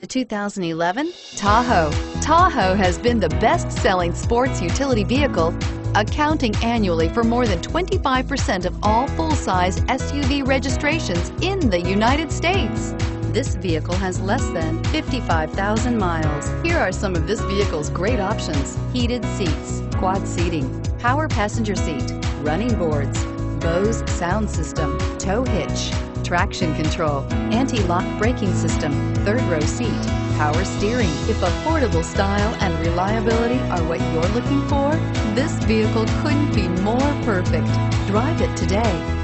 2011 Tahoe. Tahoe has been the best-selling sports utility vehicle, accounting annually for more than 25% of all full-size SUV registrations in the United States. This vehicle has less than 55,000 miles. Here are some of this vehicle's great options: heated seats, quad seating, power passenger seat, running boards, Bose sound system, tow hitch, traction control, anti-lock braking system, third row seat, power steering. If affordable style and reliability are what you're looking for, this vehicle couldn't be more perfect. Drive it today.